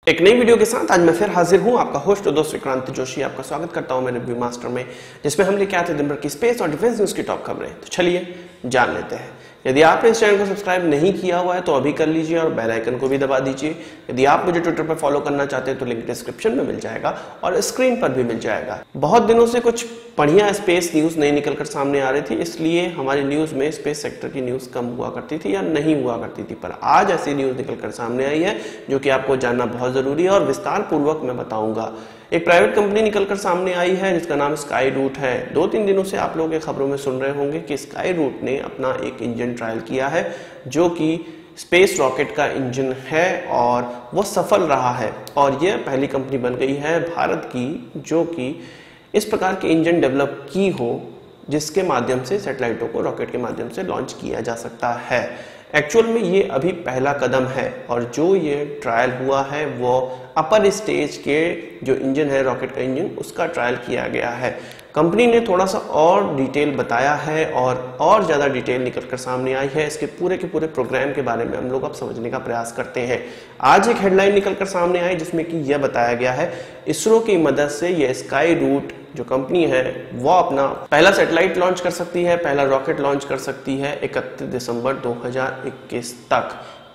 एक नई वीडियो के साथ आज मैं फिर हाजिर हूं, आपका होस्ट और दोस्त विक्रांत जोशी। आपका स्वागत करता हूं मेरे रिव्यू मास्टर में, जिसमें हम लेके आते हैं दिन भर की स्पेस और डिफेंस न्यूज की टॉप खबरें। तो चलिए जान लेते हैं। यदि आपने इस चैनल को सब्सक्राइब नहीं किया हुआ है तो अभी कर लीजिए और बेल आइकन को भी दबा दीजिए। यदि आप मुझे ट्विटर पर फॉलो करना चाहते हैं तो लिंक डिस्क्रिप्शन में मिल जाएगा और स्क्रीन पर भी मिल जाएगा। बहुत दिनों से कुछ बढ़िया स्पेस न्यूज नहीं निकलकर सामने आ रही थी, इसलिए हमारी न्यूज में स्पेस सेक्टर की न्यूज कम हुआ करती थी या नहीं हुआ करती थी। पर आज ऐसी न्यूज निकलकर सामने आई है जो कि आपको जानना बहुत जरूरी है और विस्तार पूर्वक मैं बताऊंगा। एक प्राइवेट कंपनी निकलकर सामने आई है जिसका नाम स्काई रूट है। 2-3 दिनों से आप लोग खबरों में सुन रहे होंगे कि स्काई रूट ने अपना एक इंजन ट्रायल किया है जो कि स्पेस रॉकेट का इंजन है और वो सफल रहा है। और यह पहली कंपनी बन गई है भारत की जो कि इस प्रकार के इंजन डेवलप की हो जिसके माध्यम से सैटेलाइटों को रॉकेट के माध्यम से लॉन्च किया जा सकता है। एक्चुअल में ये अभी पहला कदम है और जो ये ट्रायल हुआ है वो अपर स्टेज के जो इंजन है रॉकेट का इंजन उसका ट्रायल किया गया है। कंपनी ने थोड़ा सा और डिटेल बताया है और ज़्यादा डिटेल निकलकर सामने आई है। इसके पूरे के पूरे प्रोग्राम के बारे में हम लोग अब समझने का प्रयास करते हैं। आज एक हेडलाइन निकलकर सामने आई जिसमें कि यह बताया गया है इसरो की मदद से यह स्काई रूट जो कंपनी है वो अपना पहला सैटेलाइट लॉन्च कर सकती है, पहला रॉकेट लॉन्च कर सकती है 31 दिसंबर 2021 तक।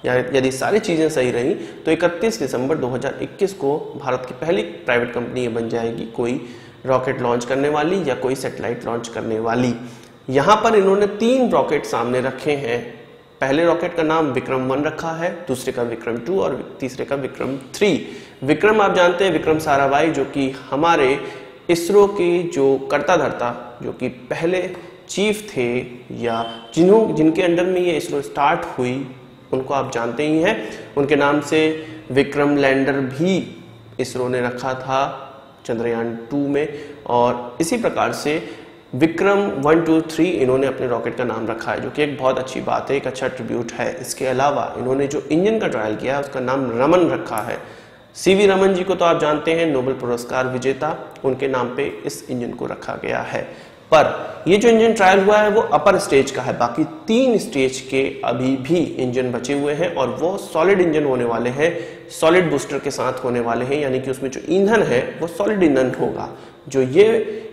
यदि सारी चीज़ें सही रही तो 31 दिसंबर 2021 को भारत की पहली प्राइवेट कंपनी बन जाएगी कोई रॉकेट लॉन्च करने वाली या कोई सैटेलाइट लॉन्च करने वाली। यहाँ पर इन्होंने 3 रॉकेट सामने रखे हैं। पहले रॉकेट का नाम विक्रम 1 रखा है, दूसरे का विक्रम 2 और तीसरे का विक्रम 3। विक्रम आप जानते हैं विक्रम साराभाई जो कि हमारे इसरो के जो कर्ता धर्ता जो कि पहले चीफ थे या जिनके अंडर में ये इसरो स्टार्ट हुई उनको आप जानते ही हैं। उनके नाम से विक्रम लैंडर भी इसरो ने रखा था चंद्रयान 2 में और इसी प्रकार से विक्रम 1, 2, 3 इन्होंने अपने रॉकेट का नाम रखा है जो कि एक बहुत अच्छी बात है, एक अच्छा ट्रिब्यूट है। इसके अलावा इन्होंने जो इंजन का ट्रायल किया है उसका नाम रमन रखा है। सीवी रमन जी को तो आप जानते हैं, नोबेल पुरस्कार विजेता, उनके नाम पे इस इंजन को रखा गया है। पर ये जो इंजन ट्रायल हुआ है वो अपर स्टेज का है, बाकी 3 स्टेज के अभी भी इंजन बचे हुए हैं और वो सॉलिड इंजन होने वाले हैं, सॉलिड बूस्टर के साथ होने वाले हैं, यानी कि उसमें जो ईंधन है वो सॉलिड ईंधन होगा। जो ये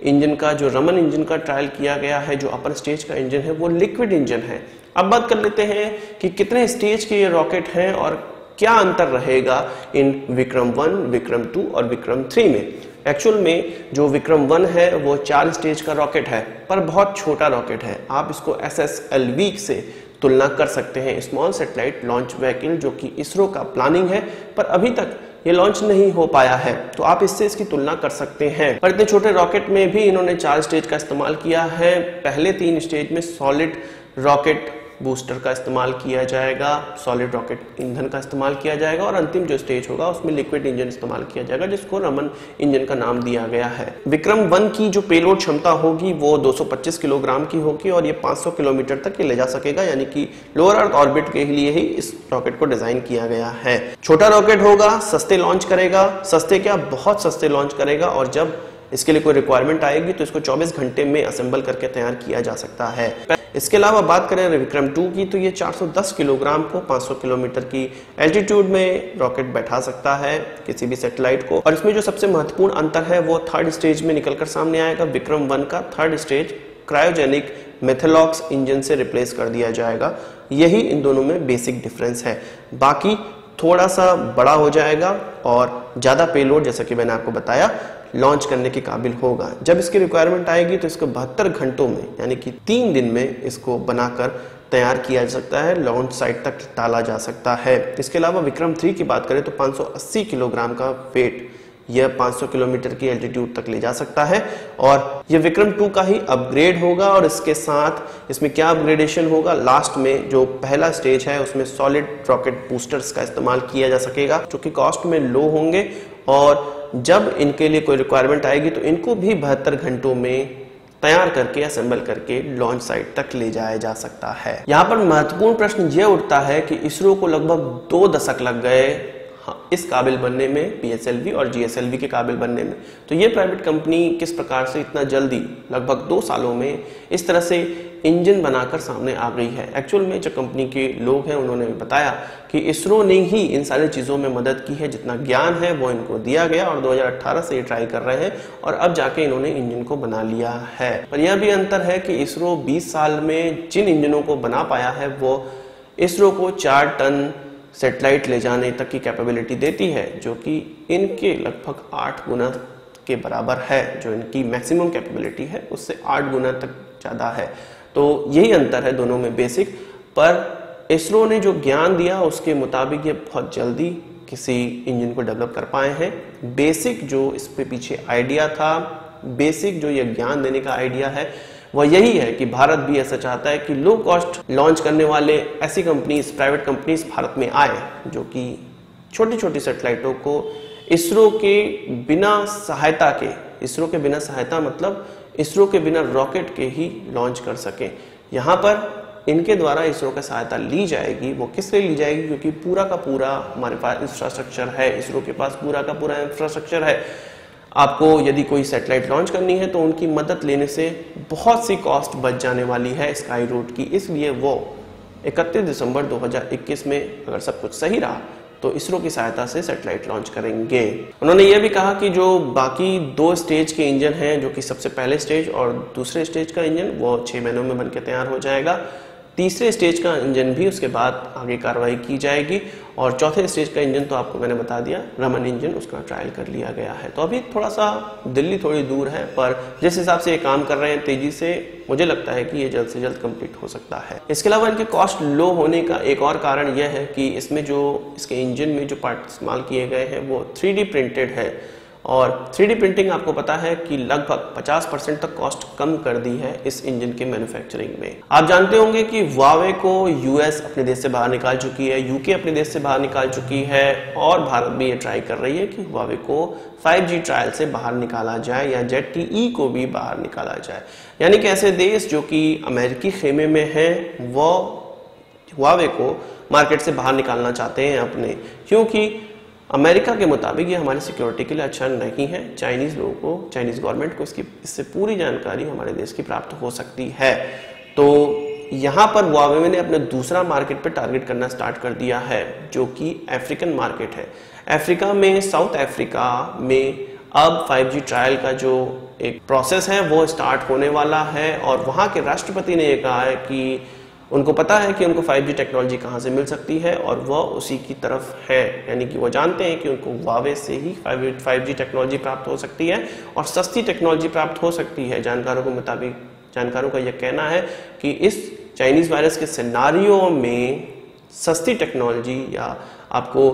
इंजन का जो रमन इंजन का ट्रायल किया गया है जो अपर स्टेज का इंजन है वो लिक्विड इंजन है। अब बात कर लेते हैं कि कितने स्टेज के ये रॉकेट हैं और क्या अंतर रहेगा इन विक्रम 1, विक्रम 2 और विक्रम 3 में। एक्चुअल में जो विक्रम 1 है वो 4 स्टेज का रॉकेट है पर बहुत छोटा रॉकेट है। आप इसको SSLV से तुलना कर सकते हैं, स्मॉल सैटेलाइट लॉन्च व्हीकल, जो कि इसरो का प्लानिंग है पर अभी तक ये लॉन्च नहीं हो पाया है, तो आप इससे इसकी तुलना कर सकते हैं। पर इतने छोटे रॉकेट में भी इन्होंने 4 स्टेज का इस्तेमाल किया है। पहले 3 स्टेज में सॉलिड रॉकेट बूस्टर का इस्तेमाल किया जाएगा, सॉलिड रॉकेट ईंधन का इस्तेमाल किया जाएगा और अंतिम जो स्टेज होगा उसमें लिक्विड इंजन इस्तेमाल किया जाएगा जिसको रमन इंजन का नाम दिया गया है। विक्रम 1 की जो पेलोड क्षमता होगी वो 225 किलोग्राम की होगी और ये 500 किलोमीटर तक ये ले जा सकेगा, यानी कि लोअर अर्थ ऑर्बिट के लिए ही इस रॉकेट को डिजाइन किया गया है। छोटा रॉकेट होगा, सस्ते लॉन्च करेगा, सस्ते क्या बहुत सस्ते लॉन्च करेगा और जब इसके लिए कोई रिक्वायरमेंट आएगी तो इसको 24 घंटे में असेंबल करके तैयार किया जा सकता है। इसके अलावा बात करें विक्रम 2 की तो ये 410 किलोग्राम को 500 किलोमीटर की एल्टीट्यूड में रॉकेट बैठा सकता है किसी भी सैटेलाइट को। और इसमें जो सबसे महत्वपूर्ण अंतर है वो 3rd स्टेज में निकलकर सामने आएगा। विक्रम 1 का 3rd स्टेज क्रायोजेनिक मेथलॉक्स इंजन से रिप्लेस कर दिया जाएगा। यही इन दोनों में बेसिक डिफरेंस है। बाकी थोड़ा सा बड़ा हो जाएगा और ज़्यादा पेलोड, जैसा कि मैंने आपको बताया, लॉन्च करने के काबिल होगा। जब इसकी रिक्वायरमेंट आएगी तो इसको 72 घंटों में यानी कि 3 दिन में इसको बनाकर तैयार किया जा सकता है, लॉन्च साइट तक डाला जा सकता है। इसके अलावा विक्रम 3 की बात करें तो 580 किलोग्राम का वेट यह 500 किलोमीटर की एल्टीट्यूड तक ले जा सकता है और यह विक्रम 2 का ही अपग्रेड होगा। और इसके साथ इसमें क्या अपग्रेडेशन होगा, लास्ट में जो पहला स्टेज है उसमें सॉलिड रॉकेट बूस्टर्स का इस्तेमाल किया जा सकेगा जो कि कॉस्ट में लो होंगे और जब इनके लिए कोई रिक्वायरमेंट आएगी तो इनको भी 72 घंटों में तैयार करके असेंबल करके लॉन्च साइट तक ले जाया जा सकता है। यहाँ पर महत्वपूर्ण प्रश्न यह उठता है कि इसरो को लगभग 2 दशक लग गए इस काबिल बनने में, PSLV और GSLV के काबिल बनने में। तो ये प्राइवेट कंपनी किस प्रकार से इतना जल्दी लगभग 2 सालों में इस तरह से इंजन बनाकर सामने आ गई है। एक्चुअल में जो कंपनी के लोग हैं उन्होंने बताया कि इसरो ने ही इन सारी चीज़ों में मदद की है, जितना ज्ञान है वो इनको दिया गया और 2018 से ये ट्राई कर रहे हैं और अब जाके इन्होंने इंजन को बना लिया है। पर यह भी अंतर है कि इसरो 20 साल में जिन इंजनों को बना पाया है वो इसरो को 4 टन सैटेलाइट ले जाने तक की कैपेबिलिटी देती है, जो कि इनके लगभग 8 गुना के बराबर है। जो इनकी मैक्सिमम कैपेबिलिटी है उससे 8 गुना तक ज़्यादा है। तो यही अंतर है दोनों में बेसिक। पर इसरो ने जो ज्ञान दिया उसके मुताबिक ये बहुत जल्दी किसी इंजन को डेवलप कर पाए हैं। बेसिक जो इस पे पीछे आइडिया था, बेसिक जो ये ज्ञान देने का आइडिया है वह यही है कि भारत भी ऐसा चाहता है कि लो कॉस्ट लॉन्च करने वाले ऐसी कंपनीज, प्राइवेट कंपनीज भारत में आए जो कि छोटी छोटी सैटेलाइटों को इसरो के बिना सहायता के, इसरो के बिना सहायता मतलब इसरो के बिना रॉकेट के ही लॉन्च कर सके। यहाँ पर इनके द्वारा इसरो का सहायता ली जाएगी। वो किस लिए ली जाएगी? क्योंकि पूरा का पूरा हमारे पास इंफ्रास्ट्रक्चर है, इसरो के पास पूरा का पूरा इंफ्रास्ट्रक्चर है। आपको यदि कोई सैटेलाइट लॉन्च करनी है तो उनकी मदद लेने से बहुत सी कॉस्ट बच जाने वाली है स्काई रूट की। इसलिए वो 31 दिसंबर 2021 में अगर सब कुछ सही रहा तो इसरो की सहायता से सैटेलाइट लॉन्च करेंगे। उन्होंने ये भी कहा कि जो बाकी 2 स्टेज के इंजन हैं, जो कि सबसे पहले स्टेज और दूसरे स्टेज का इंजन, वो 6 महीनों में बनकर तैयार हो जाएगा। तीसरे स्टेज का इंजन भी उसके बाद आगे कार्रवाई की जाएगी और चौथे स्टेज का इंजन तो आपको मैंने बता दिया, रमन इंजन, उसका ट्रायल कर लिया गया है। तो अभी थोड़ा सा दिल्ली थोड़ी दूर है, पर जिस हिसाब से ये काम कर रहे हैं तेजी से, मुझे लगता है कि ये जल्द से जल्द कंप्लीट हो सकता है। इसके अलावा इनके कॉस्ट लो होने का एक और कारण यह है कि इसमें जो इसके इंजन में जो पार्ट इस्तेमाल किए गए हैं वो 3D प्रिंटेड है और 3D प्रिंटिंग आपको पता है कि लगभग 50% तक कॉस्ट कम कर दी है इस इंजन के मैन्युफैक्चरिंग में। आप जानते होंगे कि हुआवे को US अपने देश से बाहर निकाल चुकी है, UK अपने देश से बाहर निकाल चुकी है और भारत भी ये ट्राई कर रही है कि हुआवे को 5G ट्रायल से बाहर निकाला जाए या ZTE को भी बाहर निकाला जाए। यानी कि ऐसे देश जो कि अमेरिकी खेमे में हैं वो हुआवे को मार्केट से बाहर निकालना चाहते हैं अपने, क्योंकि अमेरिका के मुताबिक ये हमारी सिक्योरिटी के लिए अच्छा नहीं है। चाइनीज लोगों को, चाइनीज गवर्नमेंट को इससे पूरी जानकारी हमारे देश की प्राप्त हो सकती है। तो यहाँ पर हुआवे ने अपना दूसरा मार्केट पे टारगेट करना स्टार्ट कर दिया है, जो कि अफ्रीकन मार्केट है। अफ्रीका में, साउथ अफ्रीका में अब 5G ट्रायल का जो एक प्रोसेस है वो स्टार्ट होने वाला है और वहाँ के राष्ट्रपति ने ये कहा है कि उनको पता है कि उनको 5G टेक्नोलॉजी कहाँ से मिल सकती है और वह उसी की तरफ है। यानी कि वो जानते हैं कि उनको हुआवे से ही 5G टेक्नोलॉजी प्राप्त हो सकती है और सस्ती टेक्नोलॉजी प्राप्त हो सकती है। जानकारों के मुताबिक, जानकारों का यह कहना है कि इस चाइनीज वायरस के सिनारियो में सस्ती टेक्नोलॉजी या आपको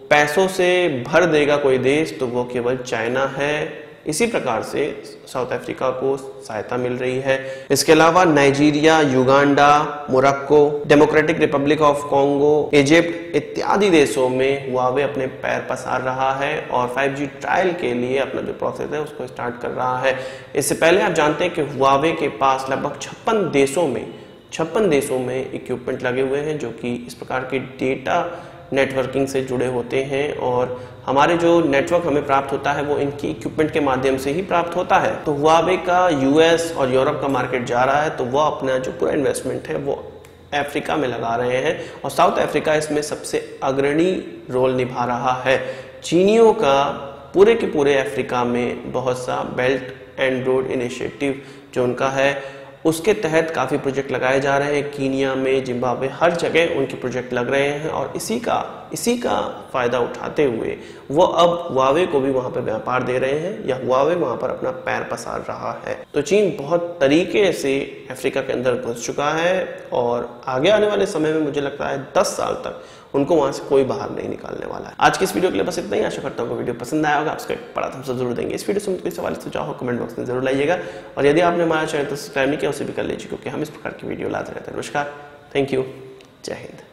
पैसों से भर देगा कोई देश तो वो केवल चाइना है। इसी प्रकार से साउथ अफ्रीका को सहायता मिल रही है। इसके अलावा Nigeria, Uganda, Morocco, democratic Republic of Congo, Egypt इत्यादि देशों में हुआवे अपने पैर पसार रहा है और 5G ट्रायल के लिए अपना जो प्रोसेस है उसको स्टार्ट कर रहा है। इससे पहले आप जानते हैं कि हुआवे के पास लगभग 56 देशों में इक्विपमेंट लगे हुए हैं जो कि इस प्रकार के डेटा नेटवर्किंग से जुड़े होते हैं और हमारे जो नेटवर्क हमें प्राप्त होता है वो इनकी इक्विपमेंट के माध्यम से ही प्राप्त होता है। तो हुआवे का US और यूरोप का मार्केट जा रहा है तो वह अपना जो पूरा इन्वेस्टमेंट है वो अफ्रीका में लगा रहे हैं और साउथ अफ्रीका इसमें सबसे अग्रणी रोल निभा रहा है। चीनियों का पूरे के पूरे अफ्रीका में बहुत सा बेल्ट एंड रोड इनिशिएटिव जो उनका है उसके तहत काफ़ी प्रोजेक्ट लगाए जा रहे हैं। कीनिया में, जिम्बाब्वे, हर जगह उनके प्रोजेक्ट लग रहे हैं और इसी का फ़ायदा उठाते हुए वो अब हुआवे को भी वहाँ पर व्यापार दे रहे हैं या हुआवे वहाँ पर अपना पैर पसार रहा है। तो चीन बहुत तरीके से अफ्रीका के अंदर घुस चुका है और आगे आने वाले समय में मुझे लगता है 10 साल तक उनको वहां से कोई बाहर नहीं निकालने वाला है। आज की इस वीडियो के लिए बस इतना ही। आशा करता हूँ वीडियो पसंद आया होगा, आपको एक बड़ा थम्स अप जरूर देंगे। इस वीडियो से कोई सवाल सुझाव हो कमेंट बॉक्स में जरूर लाइएगा और यदि आपने हमारा चैनल सब्सक्राइब नहीं किया उसे भी कर लीजिए क्योंकि हम इस प्रकार की वीडियो लाते रहते हैं। नमस्कार, थैंक यू, जय हिंद।